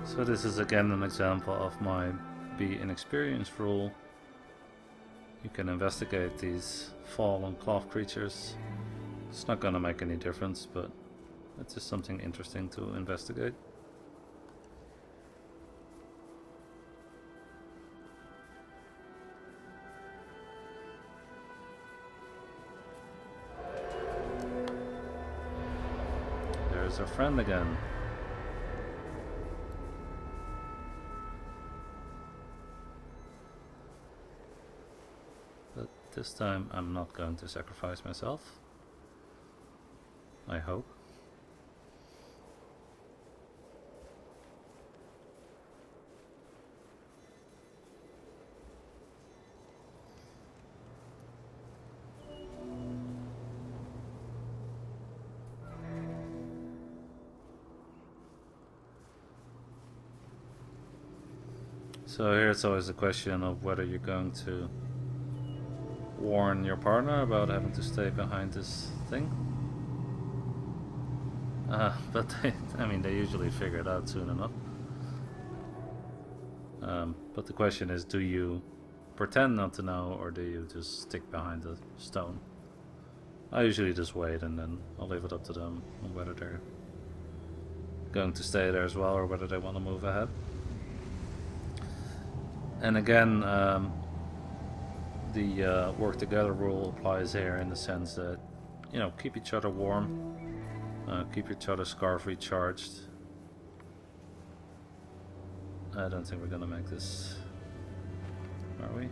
So this is again an example of my be inexperienced rule. You can investigate these fallen cloth creatures. It's not gonna make any difference, but it's just something interesting to investigate. There's our friend again. But this time I'm not going to sacrifice myself. I hope. So here it's always a question of whether you're going to warn your partner about having to stay behind this thing. But they usually figure it out soon enough. But the question is, do you pretend not to know, or do you just stick behind the stone? I usually just wait, and then I'll leave it up to them on whether they're going to stay there as well, or whether they want to move ahead. And again, the work together rule applies here in the sense that, keep each other warm, keep each other's scarf recharged. I don't think we're gonna make this, are we?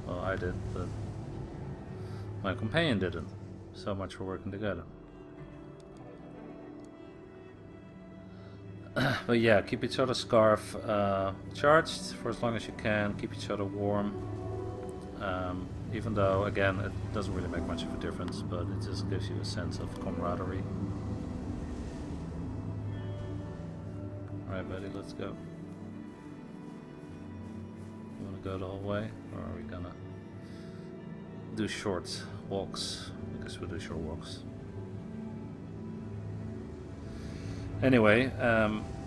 Well, I did, but my companion didn't. So much for working together. But yeah, keep each other's scarf charged for as long as you can. Keep each other warm. Even though, again, it doesn't really make much of a difference, but it just gives you a sense of camaraderie. Alright, buddy, let's go. You want to go the whole way, or are we gonna do short walks? I guess we'll do short walks. Anyway,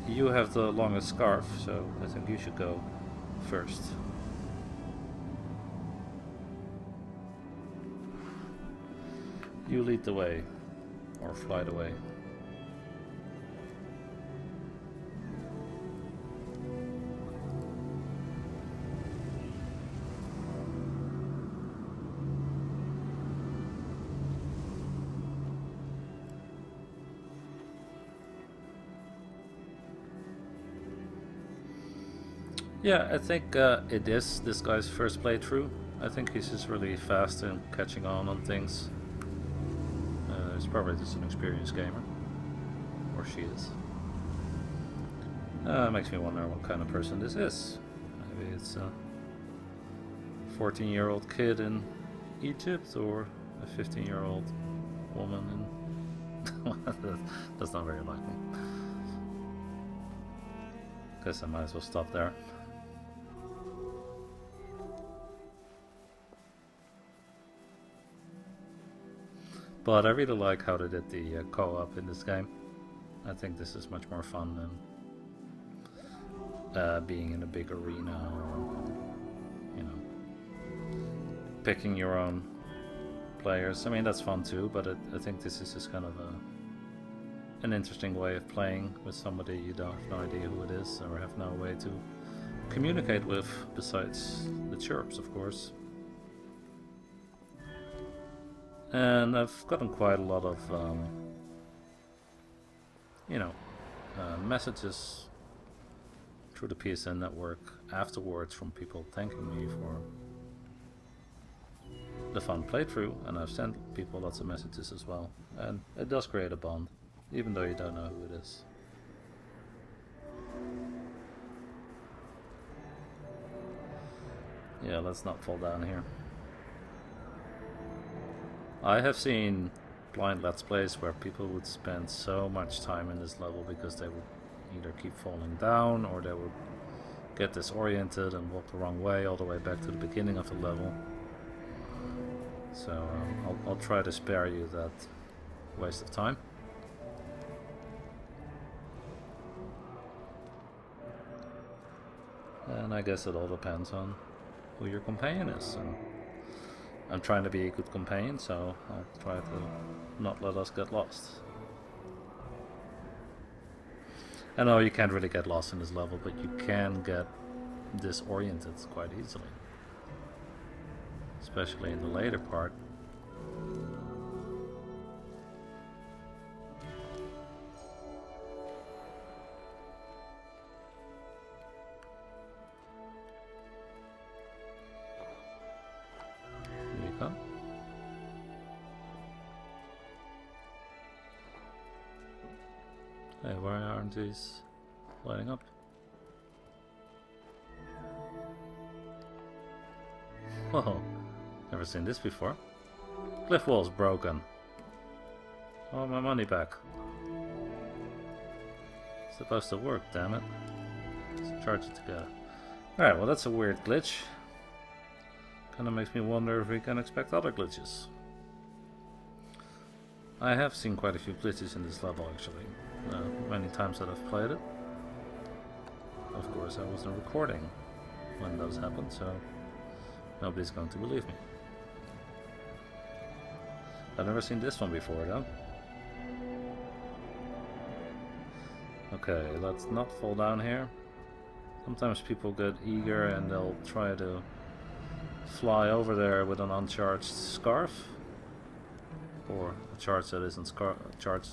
you have the longest scarf, so I think you should go first. You lead the way, or fly the way. Yeah, I think it is this guy's first playthrough. I think he's just really fast in catching on things. He's probably just an experienced gamer. Or she is. Makes me wonder what kind of person this is. Maybe it's a 14-year-old kid in Egypt, or a 15-year-old woman in... That's not very likely. Guess I might as well stop there. But I really like how they did the co-op in this game. I think this is much more fun than being in a big arena, or picking your own players. I mean, that's fun too, but I think this is just kind of an interesting way of playing with somebody you don't have no idea who it is, or have no way to communicate with besides the chirps, of course. And I've gotten quite a lot of, messages through the PSN network afterwards from people thanking me for the fun playthrough, and I've sent people lots of messages as well. And it does create a bond, even though you don't know who it is. Yeah, let's not fall down here. I have seen blind Let's Plays where people would spend so much time in this level because they would either keep falling down, or they would get disoriented and walk the wrong way all the way back to the beginning of the level. So I'll try to spare you waste of time. And I guess it all depends on who your companion is. And I'm trying to be a good companion, so I'll try to not let us get lost. I know you can't really get lost in this level, but you can get disoriented quite easily. Especially in the later part. Here you go. Hey, why aren't these lighting up? Whoa, never seen this before. Cliff wall's broken. Oh, my money back. It's supposed to work, damn it. Let's charge it together. Alright, well that's a weird glitch. Kinda makes me wonder if we can expect other glitches. I have seen quite a few glitches in this level actually. Many times that I've played it. Of course I wasn't recording when those happened, so nobody's going to believe me. I've never seen this one before though. Okay, let's not fall down here. Sometimes people get eager and they'll try to fly over there with an uncharged scarf. Or a charge that isn't charged,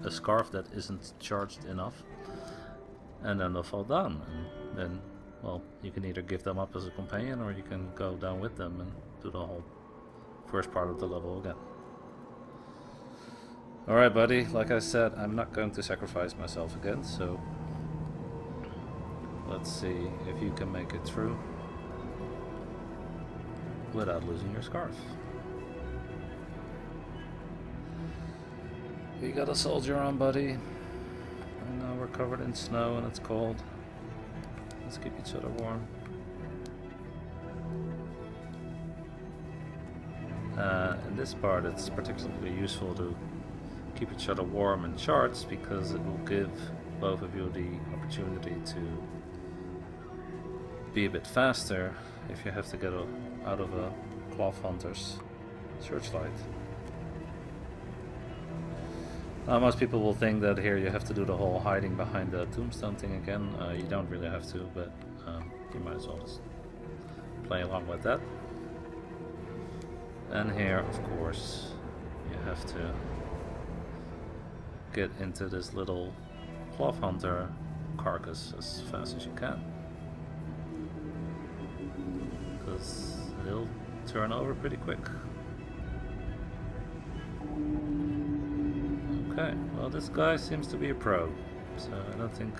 a scarf that isn't charged enough, and then they'll fall down, and then, well, you can either give them up as a companion or you can go down with them and do the whole first part of the level again. Alright buddy, like I said, I'm not going to sacrifice myself again, so let's see if you can make it through without losing your scarf. We got a soldier on, buddy. I know we're covered in snow and it's cold. Let's keep each other warm. In this part it's particularly useful to keep each other warm and charged because it will give both of you the opportunity to be a bit faster if you have to get out of a cloth hunter's searchlight. Most people will think that here you have to do the whole hiding behind the tombstone thing again. You don't really have to, but you might as well just play along with that. And here, of course, you have to get into this little cloth hunter carcass as fast as you can. Because they'll turn over pretty quick. Okay, well this guy seems to be a pro, so I don't think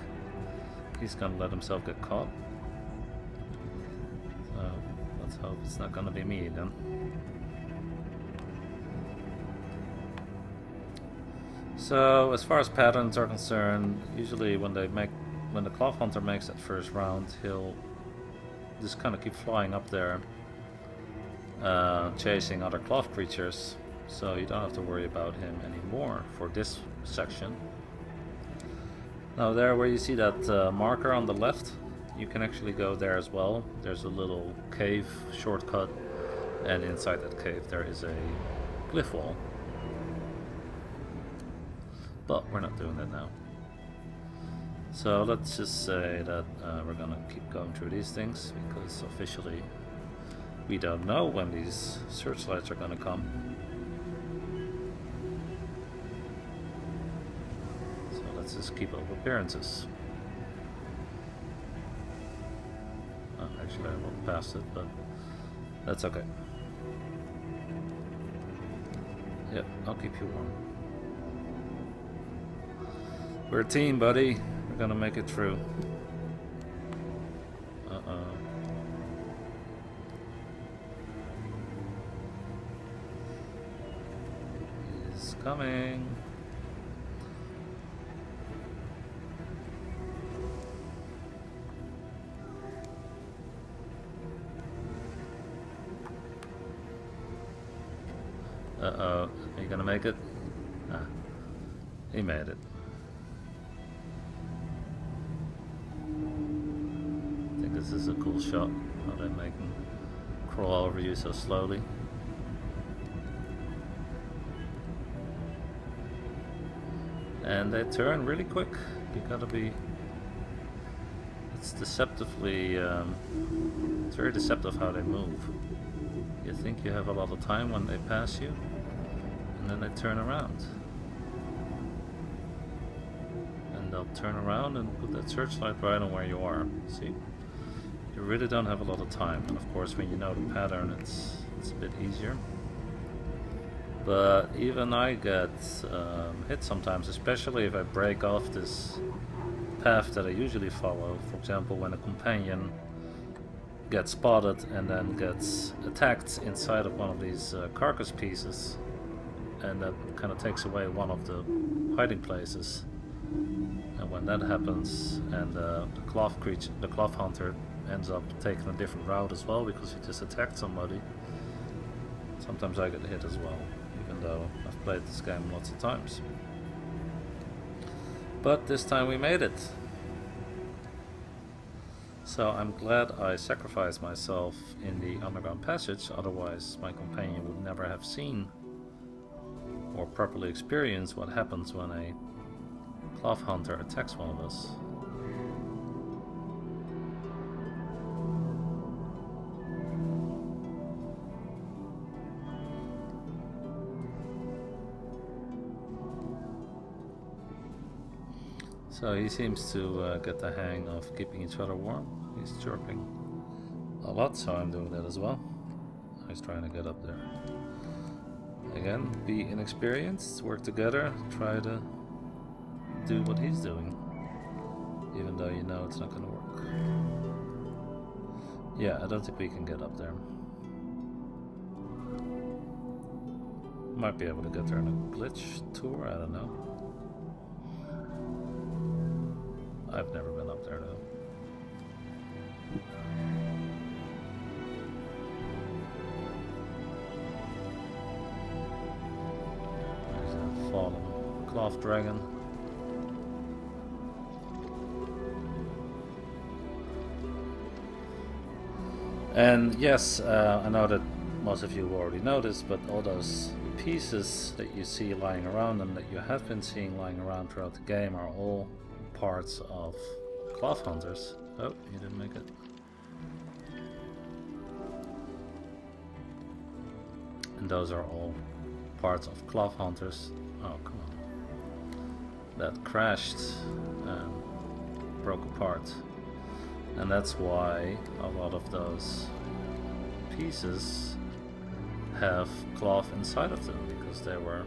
he's gonna let himself get caught. So let's hope it's not gonna be me then. So as far as patterns are concerned, usually when the cloth hunter makes that first round, he'll just kind of keep flying up there, chasing other cloth creatures. So you don't have to worry about him anymore for this section. Now there where you see that marker on the left, you can actually go there as well. There's a little cave shortcut, and inside that cave there is a glyph wall. But we're not doing that now. So let's just say that we're gonna keep going through these things because officially we don't know when these searchlights are gonna come. Let's just keep up appearances. Oh, actually I walked past it, but that's okay. Yep, I'll keep you warm. We're a team, buddy. We're gonna make it through. Uh-oh. He's coming. Uh-oh, are you gonna make it? Ah, he made it. I think this is a cool shot, how they make him crawl over you so slowly. And they turn really quick. You gotta be... It's deceptively... it's very deceptive how they move. You think you have a lot of time when they pass you, and then they turn around. And they'll turn around and put that searchlight right on where you are. See? You really don't have a lot of time. And of course when you know the pattern it's a bit easier. But even I get hit sometimes, especially if I break off this path that I usually follow. For example, when a companion gets spotted and then gets attacked inside of one of these carcass pieces, and that kind of takes away one of the hiding places. And when that happens, and the cloth hunter ends up taking a different route as well because he just attacked somebody, sometimes I get hit as well, even though I've played this game lots of times. But this time we made it. So I'm glad I sacrificed myself in the underground passage, otherwise my companion would never have seen or properly experienced what happens when a cloth hunter attacks one of us. So he seems to get the hang of keeping each other warm. He's chirping a lot, so I'm doing that as well. He's trying to get up there. Again, be inexperienced, work together, try to do what he's doing, even though you know it's not going to work. Yeah, I don't think we can get up there. Might be able to get there in a glitch tour, I don't know. I've never been up there though. There's a fallen cloth dragon. And yes, I know that most of you already noticed, but all those pieces that you see lying around and that you have been seeing lying around throughout the game are all parts of cloth hunters. Oh, you didn't make it. And those are all parts of cloth hunters. Oh, come on. That crashed and broke apart. And that's why a lot of those pieces have cloth inside of them, because they were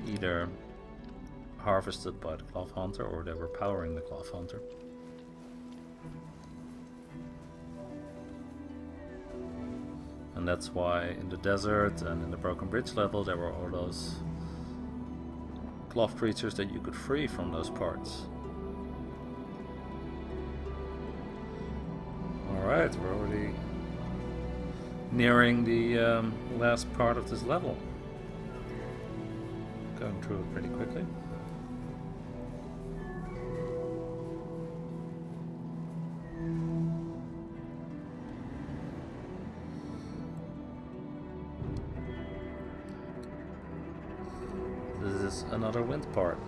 either harvested by the cloth hunter or they were powering the cloth hunter. And that's why in the desert and in the Broken Bridge level there were all those cloth creatures that you could free from those parts. Alright, we're already nearing the last part of this level. Going through it pretty quickly. This is another wind part.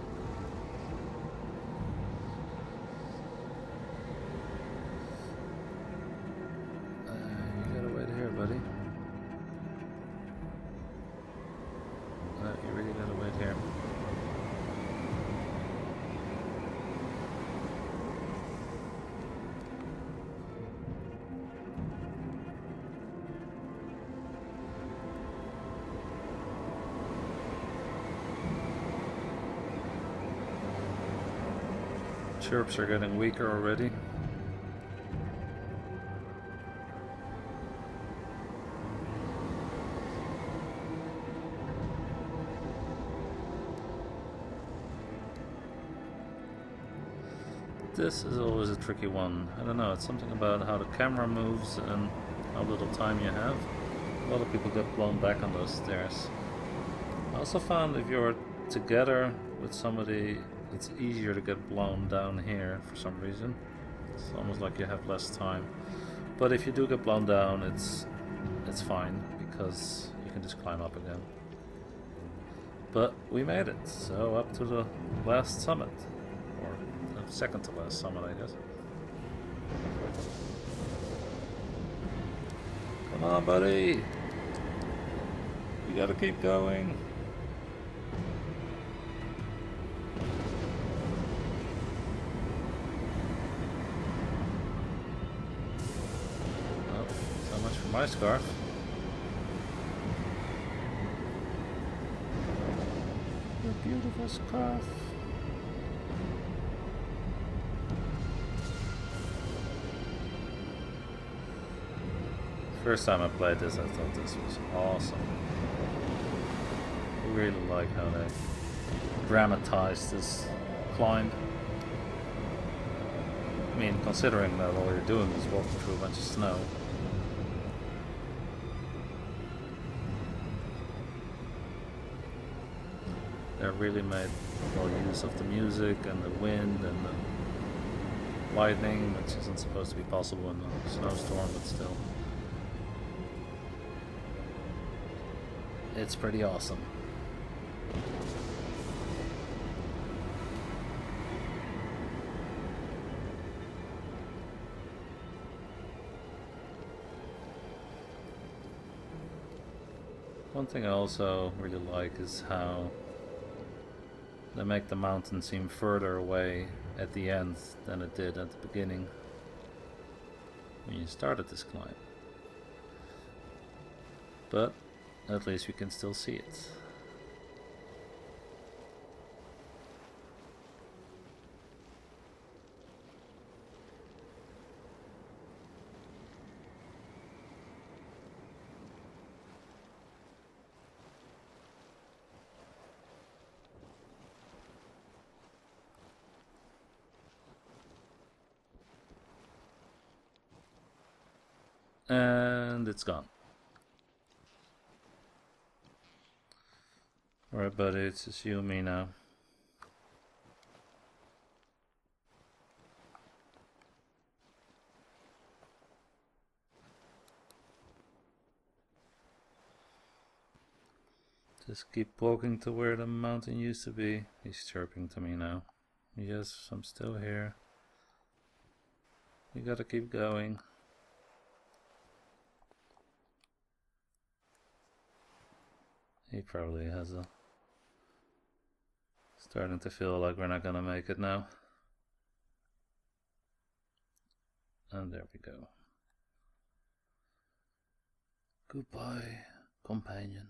You gotta wait here, buddy. You really gotta wait here. Chirps are getting weaker already. This is always a tricky one. I don't know, it's something about how the camera moves and how little time you have. A lot of people get blown back on those stairs. I also found if you're together with somebody, it's easier to get blown down here for some reason. It's almost like you have less time. But if you do get blown down, it's fine because you can just climb up again. But we made it, so up to the last summit, or the second to last summit, I guess. Come on, buddy! You gotta keep going. Oh, so much for my scarf. Your beautiful scarf. First time I played this, I thought this was awesome. I really like how they dramatized this climb. I mean, considering that all you're doing is walking through a bunch of snow. They really made well use of the music and the wind and the lightning, which isn't supposed to be possible in a snowstorm, but still. It's pretty awesome. One thing I also really like is how they make the mountain seem further away at the end than it did at the beginning when you started this climb. But at least we can still see it. And it's gone. Alright, buddy, it's just you and me now. Just keep walking to where the mountain used to be. He's chirping to me now. Yes, I'm still here. You gotta keep going. He probably has a... starting to feel like we're not gonna make it now. And there we go. Goodbye, companion.